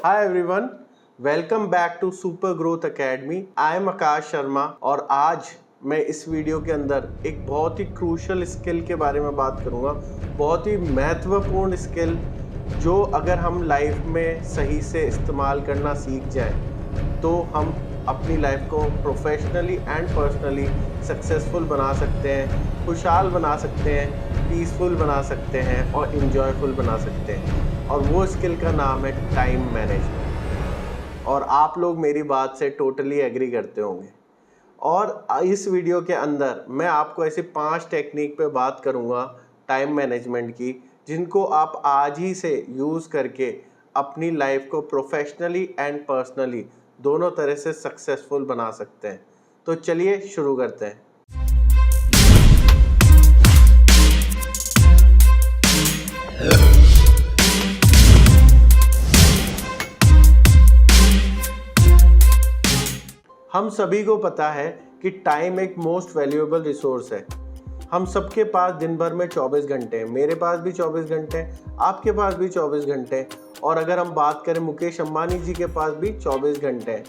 Hi everyone, welcome back to Super Growth Academy. I am आकाश शर्मा और आज मैं इस वीडियो के अंदर एक बहुत ही क्रूशल स्किल के बारे में बात करूंगा। बहुत ही महत्वपूर्ण स्किल जो अगर हम लाइफ में सही से इस्तेमाल करना सीख जाएं तो हम अपनी लाइफ को प्रोफेशनली एंड पर्सनली सक्सेसफुल बना सकते हैं, खुशहाल बना सकते हैं, पीसफुल बना सकते हैं और इंजॉयफुल बना सकते हैं। और वो स्किल का नाम है टाइम मैनेजमेंट। और आप लोग मेरी बात से टोटली एग्री करते होंगे। और इस वीडियो के अंदर मैं आपको ऐसे 5 टेक्निक पे बात करूँगा टाइम मैनेजमेंट की, जिनको आप आज ही से यूज़ करके अपनी लाइफ को प्रोफेशनली एंड पर्सनली दोनों तरह से सक्सेसफुल बना सकते हैं। तो चलिए शुरू करते हैं। हम सभी को पता है कि टाइम एक मोस्ट वैल्यूएबल रिसोर्स है। हम सबके पास दिन भर में 24 घंटे हैं। मेरे पास भी 24 घंटे हैं, आपके पास भी 24 घंटे हैं, और अगर हम बात करें मुकेश अंबानी जी के पास भी 24 घंटे हैं।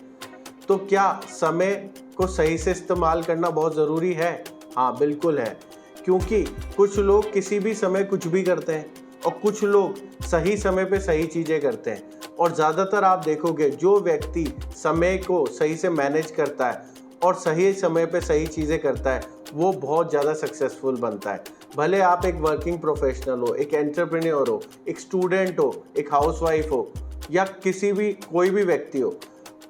तो क्या समय को सही से इस्तेमाल करना बहुत ज़रूरी है? हाँ, बिल्कुल है। क्योंकि कुछ लोग किसी भी समय कुछ भी करते हैं और कुछ लोग सही समय पे सही चीज़ें करते हैं। और ज़्यादातर आप देखोगे जो व्यक्ति समय को सही से मैनेज करता है और सही समय पे सही चीज़ें करता है वो बहुत ज़्यादा सक्सेसफुल बनता है। भले आप एक वर्किंग प्रोफेशनल हो, एक एंटरप्रेन्योर हो, एक स्टूडेंट हो, एक हाउसवाइफ हो या कोई भी व्यक्ति हो,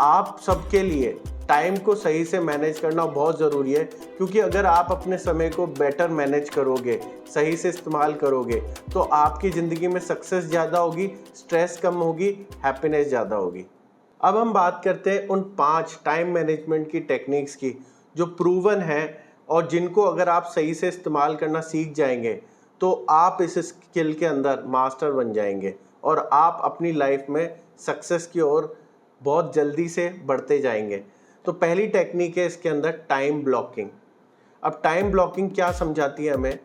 आप सबके लिए टाइम को सही से मैनेज करना बहुत ज़रूरी है। क्योंकि अगर आप अपने समय को बेटर मैनेज करोगे, सही से इस्तेमाल करोगे, तो आपकी ज़िंदगी में सक्सेस ज़्यादा होगी, स्ट्रेस कम होगी, हैप्पीनेस ज़्यादा होगी। अब हम बात करते हैं उन 5 टाइम मैनेजमेंट की टेक्निक्स की जो प्रूवन है और जिनको अगर आप सही से इस्तेमाल करना सीख जाएंगे तो आप इस स्किल के अंदर मास्टर बन जाएंगे और आप अपनी लाइफ में सक्सेस की ओर बहुत जल्दी से बढ़ते जाएंगे। तो पहली टेक्निक है इसके अंदर टाइम ब्लॉकिंग। अब टाइम ब्लॉकिंग क्या समझाती है हमें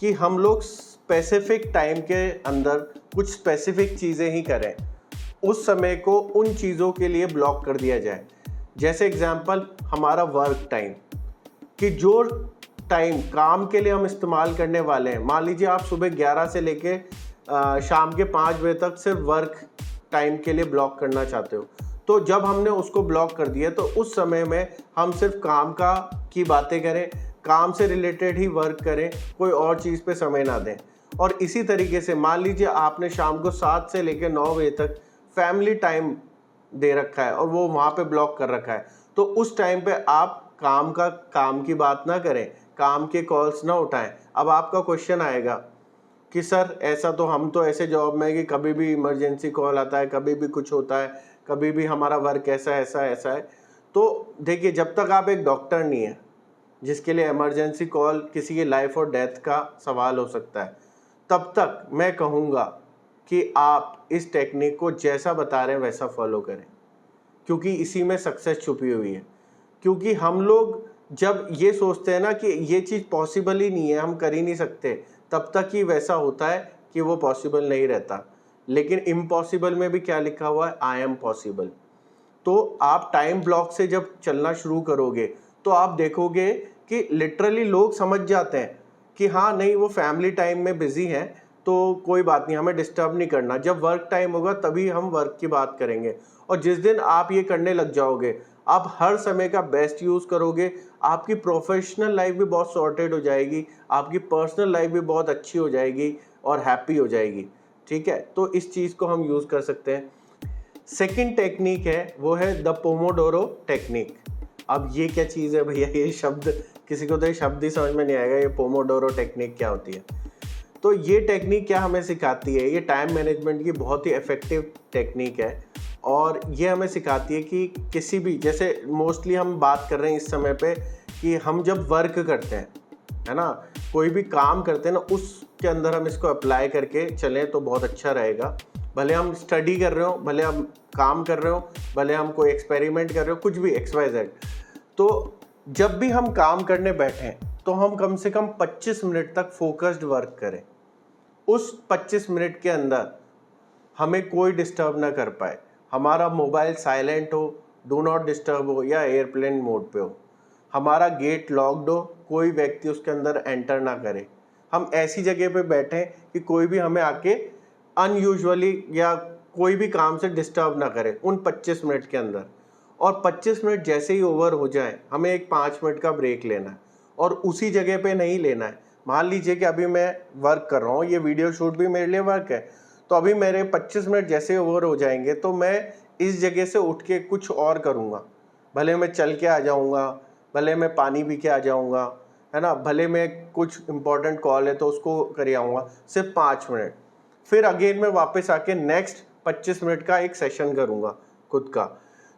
कि हम लोग स्पेसिफिक टाइम के अंदर कुछ स्पेसिफिक चीज़ें ही करें, उस समय को उन चीज़ों के लिए ब्लॉक कर दिया जाए। जैसे एग्जांपल हमारा वर्क टाइम, कि जो टाइम काम के लिए हम इस्तेमाल करने वाले हैं, मान लीजिए आप सुबह 11 से लेके शाम के 5 बजे तक सिर्फ वर्क टाइम के लिए ब्लॉक करना चाहते हो, तो जब हमने उसको ब्लॉक कर दिया तो उस समय में हम सिर्फ काम की बातें करें, काम से रिलेटेड ही वर्क करें, कोई और चीज़ पे समय ना दें। और इसी तरीके से मान लीजिए आपने शाम को 7 से लेकर 9 बजे तक फैमिली टाइम दे रखा है और वो वहाँ पे ब्लॉक कर रखा है, तो उस टाइम पे आप काम की बात ना करें, काम के कॉल्स ना उठाएं। अब आपका क्वेश्चन आएगा कि सर ऐसा तो हम तो ऐसे जॉब में कि कभी भी इमरजेंसी कॉल आता है, कभी भी कुछ होता है, कभी भी हमारा वर्क ऐसा है। तो देखिए, जब तक आप एक डॉक्टर नहीं है जिसके लिए इमरजेंसी कॉल किसी की लाइफ और डेथ का सवाल हो सकता है, तब तक मैं कहूँगा कि आप इस टेक्निक को जैसा बता रहे हैं वैसा फॉलो करें, क्योंकि इसी में सक्सेस छुपी हुई है। क्योंकि हम लोग जब ये सोचते हैं ना कि ये चीज़ पॉसिबल ही नहीं है, हम कर ही नहीं सकते, तब तक ही वैसा होता है कि वो पॉसिबल नहीं रहता। लेकिन इम्पॉसिबल में भी क्या लिखा हुआ है? I am possible. तो आप टाइम ब्लॉक से जब चलना शुरू करोगे तो आप देखोगे कि लिटरली लोग समझ जाते हैं कि हाँ नहीं, वो फैमिली टाइम में बिजी हैं तो कोई बात नहीं, हमें डिस्टर्ब नहीं करना। जब वर्क टाइम होगा तभी हम वर्क की बात करेंगे। और जिस दिन आप ये करने लग जाओगे, आप हर समय का बेस्ट यूज़ करोगे, आपकी प्रोफेशनल लाइफ भी बहुत सॉर्टेड हो जाएगी, आपकी पर्सनल लाइफ भी बहुत अच्छी हो जाएगी और हैप्पी हो जाएगी। ठीक है, तो इस चीज़ को हम यूज़ कर सकते हैं। सेकंड टेक्निक है वो है द पोमोडोरो टेक्निक। अब ये क्या चीज़ है भैया? ये शब्द किसी को तो ये शब्द ही समझ में नहीं आएगा, ये पोमोडोरो टेक्निक क्या होती है। तो ये टेक्निक क्या हमें सिखाती है? ये टाइम मैनेजमेंट की बहुत ही इफ़ेक्टिव टेक्निक है और ये हमें सिखाती है कि किसी भी, जैसे मोस्टली हम बात कर रहे हैं इस समय पे कि हम जब वर्क करते हैं, है ना, कोई भी काम करते हैं ना, उसके अंदर हम इसको अप्लाई करके चलें तो बहुत अच्छा रहेगा। भले हम स्टडी कर रहे हो, भले हम काम कर रहे हो, भले हम कोई एक्सपेरिमेंट कर रहे हो, कुछ भी XYZ, तो जब भी हम काम करने बैठें तो हम कम से कम 25 मिनट तक फोकस्ड वर्क करें। उस 25 मिनट के अंदर हमें कोई डिस्टर्ब ना कर पाए, हमारा मोबाइल साइलेंट हो, डू नॉट डिस्टर्ब हो या एयरप्लेन मोड पे हो, हमारा गेट लॉक्ड हो, कोई व्यक्ति उसके अंदर एंटर ना करे, हम ऐसी जगह पे बैठें कि कोई भी हमें आके अनयूजुअली या कोई भी काम से डिस्टर्ब ना करे उन 25 मिनट के अंदर। और 25 मिनट जैसे ही ओवर हो जाए हमें एक 5 मिनट का ब्रेक लेना है और उसी जगह पे नहीं लेना है। मान लीजिए कि अभी मैं वर्क कर रहा हूँ, ये वीडियो शूट भी मेरे लिए वर्क है, तो अभी मेरे 25 मिनट जैसे ओवर हो जाएंगे तो मैं इस जगह से उठ के कुछ और करूँगा। भले मैं चल के आ जाऊँगा, भले मैं पानी पी के आ जाऊँगा, है ना, भले मैं कुछ इंपॉर्टेंट कॉल है तो उसको कर आऊँगा, सिर्फ 5 मिनट। फिर अगेन मैं वापस आके नेक्स्ट 25 मिनट का एक सेशन करूँगा खुद का।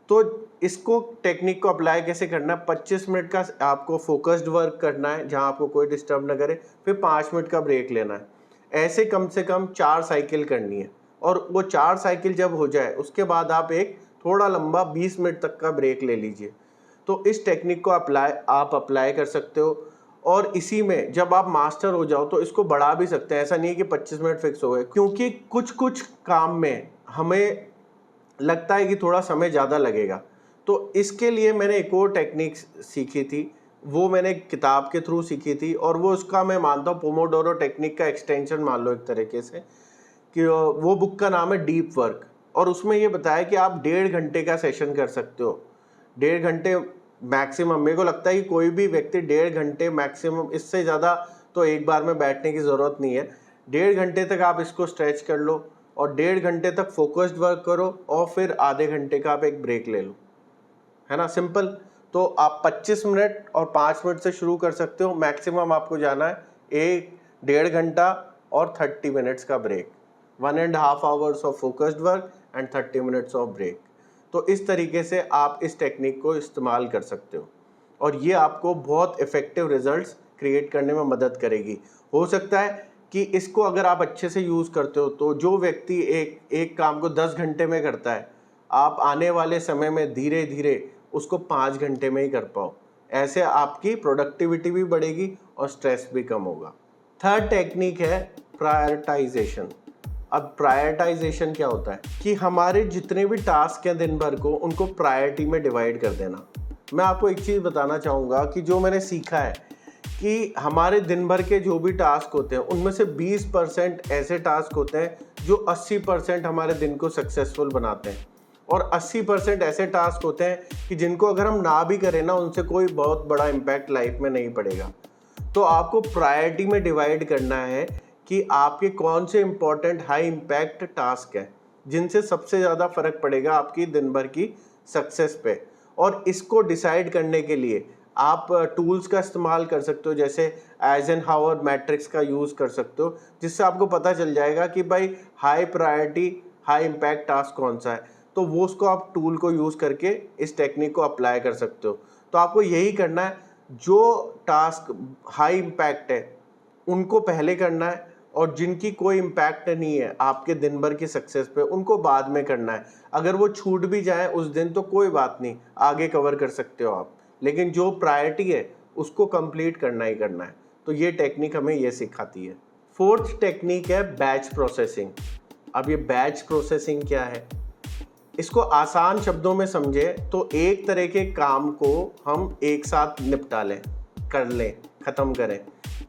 तो इसको टेक्निक को अप्लाई कैसे करना है, 25 मिनट का आपको फोकस्ड वर्क करना है जहाँ आपको कोई डिस्टर्ब ना करे, फिर 5 मिनट का ब्रेक लेना है। ऐसे कम से कम 4 साइकिल करनी है और वो 4 साइकिल जब हो जाए उसके बाद आप एक थोड़ा लंबा 20 मिनट तक का ब्रेक ले लीजिए। तो इस टेक्निक को आप अप्लाई कर सकते हो और इसी में जब आप मास्टर हो जाओ तो इसको बढ़ा भी सकते हैं। ऐसा नहीं है कि 25 मिनट फिक्स हो गए, क्योंकि कुछ काम में हमें लगता है कि थोड़ा समय ज़्यादा लगेगा। तो इसके लिए मैंने एक और टेक्निक सीखी थी, वो मैंने किताब के थ्रू सीखी थी और वो उसका मैं मानता हूँ पोमोडोरो टेक्निक का एक्सटेंशन मान लो एक तरीके से, कि वो बुक का नाम है डीप वर्क। और उसमें ये बताया कि आप 1.5 घंटे का सेशन कर सकते हो, 1.5 घंटे मैक्सिमम। मेरे को लगता है कि कोई भी व्यक्ति 1.5 घंटे मैक्सिमम, इससे ज़्यादा तो एक बार में बैठने की ज़रूरत नहीं है। 1.5 घंटे तक आप इसको स्ट्रेच कर लो और 1.5 घंटे तक फोकस्ड वर्क करो और फिर आधे घंटे का आप एक ब्रेक ले लो, है ना, सिंपल। तो आप 25 मिनट और 5 मिनट से शुरू कर सकते हो। मैक्सिमम आपको जाना है 1.5 घंटा और 30 मिनट्स का break, 1.5 hours of focused work and 30 minutes of break. तो इस तरीके से आप इस टेक्निक को इस्तेमाल कर सकते हो और ये आपको बहुत इफ़ेक्टिव रिजल्ट्स क्रिएट करने में मदद करेगी। हो सकता है कि इसको अगर आप अच्छे से यूज़ करते हो तो जो व्यक्ति एक काम को 10 घंटे में करता है, आप आने वाले समय में धीरे धीरे उसको 5 घंटे में ही कर पाओ। ऐसे आपकी प्रोडक्टिविटी भी बढ़ेगी और स्ट्रेस भी कम होगा। थर्ड टेक्निक है प्रायोरिटाइजेशन। अब प्रायोरिटाइजेशन क्या होता है कि हमारे जितने भी टास्क हैं दिन भर को, उनको प्रायोरिटी में डिवाइड कर देना। मैं आपको एक चीज़ बताना चाहूँगा कि जो मैंने सीखा है कि हमारे दिन भर के जो भी टास्क होते हैं उनमें से 20% ऐसे टास्क होते हैं जो 80% हमारे दिन को सक्सेसफुल बनाते हैं और 80% ऐसे टास्क होते हैं कि जिनको अगर हम ना भी करें ना, उनसे कोई बहुत बड़ा इम्पैक्ट लाइफ में नहीं पड़ेगा। तो आपको प्रायोरिटी में डिवाइड करना है कि आपके कौन से इम्पोर्टेंट हाई इम्पैक्ट टास्क हैं जिनसे सबसे ज़्यादा फ़र्क पड़ेगा आपकी दिन भर की सक्सेस पे। और इसको डिसाइड करने के लिए आप टूल्स का इस्तेमाल कर सकते हो, जैसे आइजनहावर मैट्रिक्स का यूज़ कर सकते हो, जिससे आपको पता चल जाएगा कि भाई high priority high impact task कौन सा है। तो वो उसको आप टूल को यूज़ करके इस टेक्निक को अप्लाई कर सकते हो। तो आपको यही करना है, जो टास्क हाई इम्पैक्ट है उनको पहले करना है और जिनकी कोई इम्पैक्ट नहीं है आपके दिन भर की सक्सेस पे, उनको बाद में करना है। अगर वो छूट भी जाए उस दिन तो कोई बात नहीं, आगे कवर कर सकते हो आप, लेकिन जो प्रायोरिटी है उसको कंप्लीट करना ही करना है। तो ये टेक्निक हमें ये सिखाती है। फोर्थ टेक्निक है बैच प्रोसेसिंग। अब ये बैच प्रोसेसिंग क्या है, इसको आसान शब्दों में समझे तो एक तरह के काम को हम एक साथ निपटा लें, कर लें, ख़त्म करें।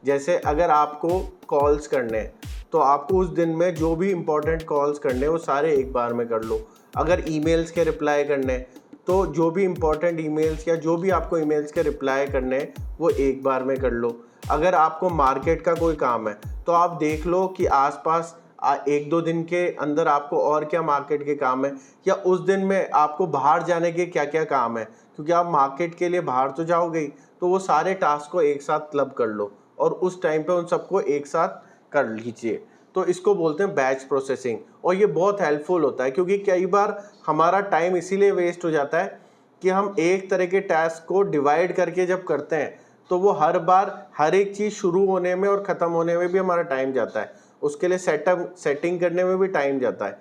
जैसे अगर आपको कॉल्स करने हैं तो आपको उस दिन में जो भी इम्पोर्टेंट कॉल्स करने वो सारे एक बार में कर लो। अगर ईमेल्स के रिप्लाई करने तो जो भी इम्पोर्टेंट ईमेल्स या जो भी आपको ईमेल्स के रिप्लाई करने वो एक बार में कर लो। अगर आपको मार्केट का कोई काम है तो आप देख लो कि आसपास 1-2 दिन के अंदर आपको और क्या मार्केट के काम है, या उस दिन में आपको बाहर जाने के क्या क्या काम है, क्योंकि आप मार्केट के लिए बाहर तो जाओगे ही। तो वो सारे टास्क को एक साथ क्लब कर लो और उस टाइम पे उन सबको एक साथ कर लीजिए। तो इसको बोलते हैं बैच प्रोसेसिंग और ये बहुत हेल्पफुल होता है, क्योंकि कई बार हमारा टाइम इसीलिए वेस्ट हो जाता है कि हम एक तरह के टास्क को डिवाइड करके जब करते हैं तो वो हर बार हर एक चीज़ शुरू होने में और ख़त्म होने में भी हमारा टाइम जाता है, उसके लिए सेटिंग करने में भी टाइम जाता है।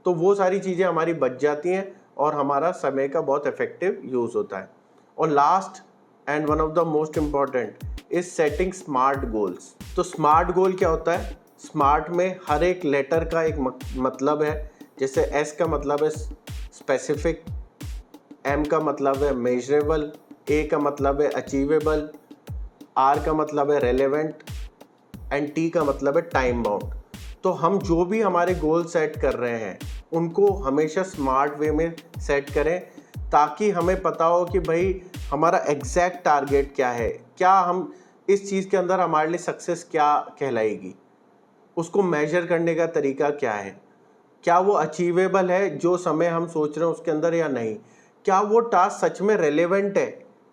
तो वो सारी चीज़ें हमारी बच जाती हैं और हमारा समय का बहुत इफेक्टिव यूज़ होता है। और last and one of the most important is setting smart goals. तो स्मार्ट गोल क्या होता है, स्मार्ट में हर एक लेटर का एक मतलब है। जैसे एस का मतलब है स्पेसिफिक, M का मतलब है मेजरेबल, A का मतलब है अचीवेबल, R का मतलब है रेलेवेंट एंड T का मतलब है टाइम बाउंड। तो हम जो भी हमारे गोल सेट कर रहे हैं उनको हमेशा स्मार्ट वे में सेट करें, ताकि हमें पता हो कि भाई हमारा एग्जैक्ट टारगेट क्या है, क्या हम इस चीज़ के अंदर हमारे लिए सक्सेस क्या कहलाएगी, उसको मेजर करने का तरीका क्या है, क्या वो अचीवेबल है जो समय हम सोच रहे हैं उसके अंदर या नहीं, क्या वो टास्क सच में रेलेवेंट है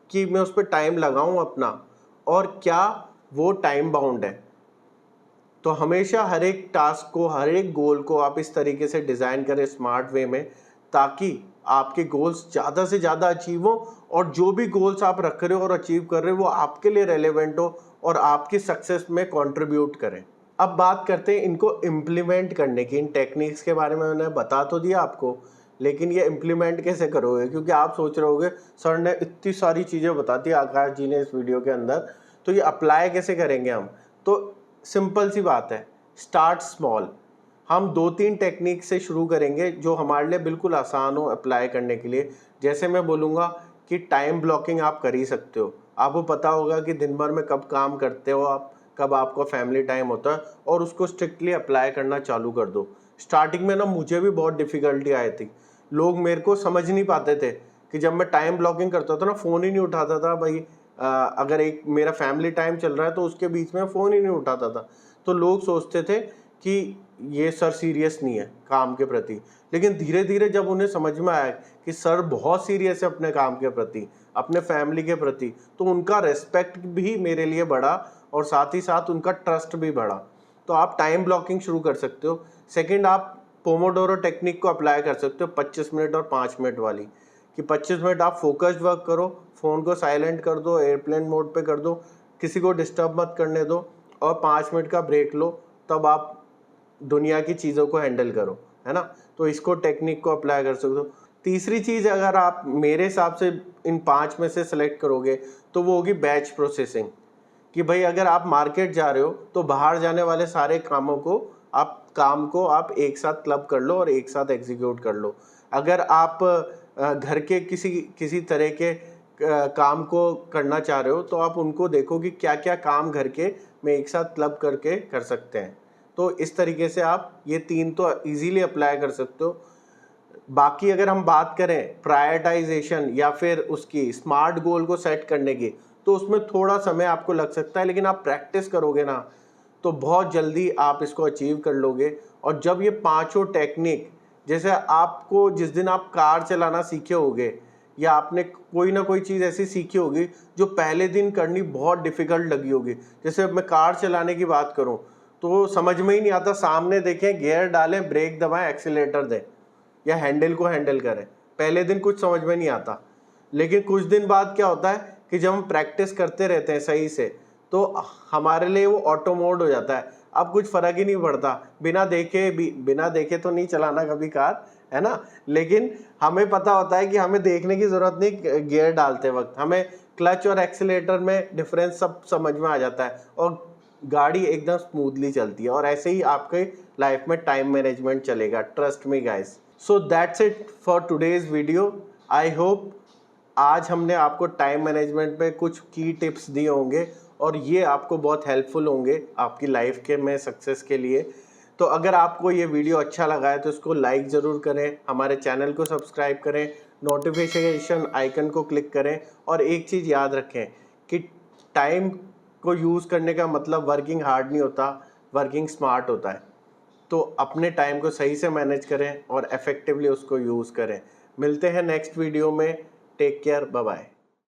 कि मैं उस पर टाइम लगाऊं अपना, और क्या वो टाइम बाउंड है। तो हमेशा हर एक टास्क को, हर एक गोल को आप इस तरीके से डिज़ाइन करें स्मार्ट वे में, ताकि आपके गोल्स ज़्यादा से ज़्यादा अचीव हो, और जो भी गोल्स आप रख रहे हो और अचीव कर रहे हो वो आपके लिए रेलेवेंट हो और आपकी सक्सेस में कंट्रीब्यूट करें। अब बात करते हैं इनको इम्प्लीमेंट करने की। इन टेक्निक्स के बारे में मैंने बता तो दिया आपको, लेकिन ये इम्प्लीमेंट कैसे करोगे, क्योंकि आप सोच रहे होगे सर ने इतनी सारी चीज़ें बता दी आकाश जी ने इस वीडियो के अंदर, तो ये अप्लाई कैसे करेंगे हम। तो सिंपल सी बात है, स्टार्ट स्मॉल। हम 2-3 टेक्निक से शुरू करेंगे जो हमारे लिए बिल्कुल आसान हो अप्लाई करने के लिए। जैसे मैं बोलूँगा कि टाइम ब्लॉकिंग आप कर ही सकते हो। आपको पता होगा कि दिन भर में कब काम करते हो आप, कब आपका फैमिली टाइम होता है, और उसको स्ट्रिक्टली अप्लाई करना चालू कर दो। स्टार्टिंग में ना मुझे भी बहुत डिफ़िकल्टी आई थी। लोग मेरे को समझ नहीं पाते थे कि जब मैं टाइम ब्लॉकिंग करता था ना, फ़ोन ही नहीं उठाता था भाई। अगर एक मेरा फैमिली टाइम चल रहा है तो उसके बीच में फ़ोन ही नहीं उठाता था। तो लोग सोचते थे कि ये सर सीरियस नहीं है काम के प्रति। लेकिन धीरे धीरे जब उन्हें समझ में आया कि सर बहुत सीरियस है अपने काम के प्रति, अपने फैमिली के प्रति, तो उनका रेस्पेक्ट भी मेरे लिए बढ़ा और साथ ही साथ उनका ट्रस्ट भी बढ़ा। तो आप टाइम ब्लॉकिंग शुरू कर सकते हो। सेकंड, आप पोमोडोरो टेक्निक को अप्लाई कर सकते हो, 25 मिनट और 5 मिनट वाली, कि 25 मिनट आप फोकस्ड वर्क करो, फ़ोन को साइलेंट कर दो, एयरप्लेन मोड पे कर दो, किसी को डिस्टर्ब मत करने दो, और 5 मिनट का ब्रेक लो, तब आप दुनिया की चीज़ों को हैंडल करो, है ना। तो इसको टेक्निक को अप्लाई कर सकते हो। तीसरी चीज़ अगर आप मेरे हिसाब से इन 5 में से सेलेक्ट करोगे तो वो होगी बैच प्रोसेसिंग। कि भाई अगर आप मार्केट जा रहे हो तो बाहर जाने वाले सारे काम को आप एक साथ क्लब कर लो और एक साथ एग्जीक्यूट कर लो। अगर आप घर के किसी तरह के काम को करना चाह रहे हो तो आप उनको देखो कि क्या क्या काम घर के में एक साथ क्लब करके कर सकते हैं। तो इस तरीके से आप ये 3 तो इजीली अप्लाई कर सकते हो। बाकी अगर हम बात करें प्रायोरिटाइजेशन या फिर उसकी स्मार्ट गोल को सेट करने की, तो उसमें थोड़ा समय आपको लग सकता है, लेकिन आप प्रैक्टिस करोगे ना तो बहुत जल्दी आप इसको अचीव कर लोगे। और जब ये पांचों टेक्निक, जैसे आपको जिस दिन आप कार चलाना सीखे होगे या आपने कोई ना कोई चीज़ ऐसी सीखी होगी जो पहले दिन करनी बहुत डिफ़िकल्ट लगी होगी। जैसे अब मैं कार चलाने की बात करूं तो समझ में ही नहीं आता, सामने देखें, गियर डालें, ब्रेक दबाएं, एक्सीलेटर दें या हैंडल को हैंडल करें। पहले दिन कुछ समझ में नहीं आता, लेकिन कुछ दिन बाद क्या होता है कि जब हम प्रैक्टिस करते रहते हैं सही से, तो हमारे लिए वो ऑटो मोड हो जाता है। अब कुछ फ़र्क ही नहीं पड़ता, बिना देखे तो नहीं चलाना कभी कार, है ना। लेकिन हमें पता होता है कि हमें देखने की ज़रूरत नहीं, गियर डालते वक्त हमें क्लच और एक्सीलेटर में डिफरेंस सब समझ में आ जाता है और गाड़ी एकदम स्मूथली चलती है। और ऐसे ही आपके लाइफ में टाइम मैनेजमेंट चलेगा, trust me guys. So that's it for today's video. I hope आज हमने आपको टाइम मैनेजमेंट पे कुछ की टिप्स दिए होंगे और ये आपको बहुत हेल्पफुल होंगे आपकी लाइफ के में सक्सेस के लिए। तो अगर आपको ये वीडियो अच्छा लगा है तो इसको लाइक ज़रूर करें, हमारे चैनल को सब्सक्राइब करें, नोटिफिकेशन आइकन को क्लिक करें, और एक चीज़ याद रखें कि टाइम को यूज़ करने का मतलब वर्किंग हार्ड नहीं होता, वर्किंग स्मार्ट होता है। तो अपने टाइम को सही से मैनेज करें और इफ़ेक्टिवली उसको यूज़ करें। मिलते हैं नेक्स्ट वीडियो में। Take care, bye bye.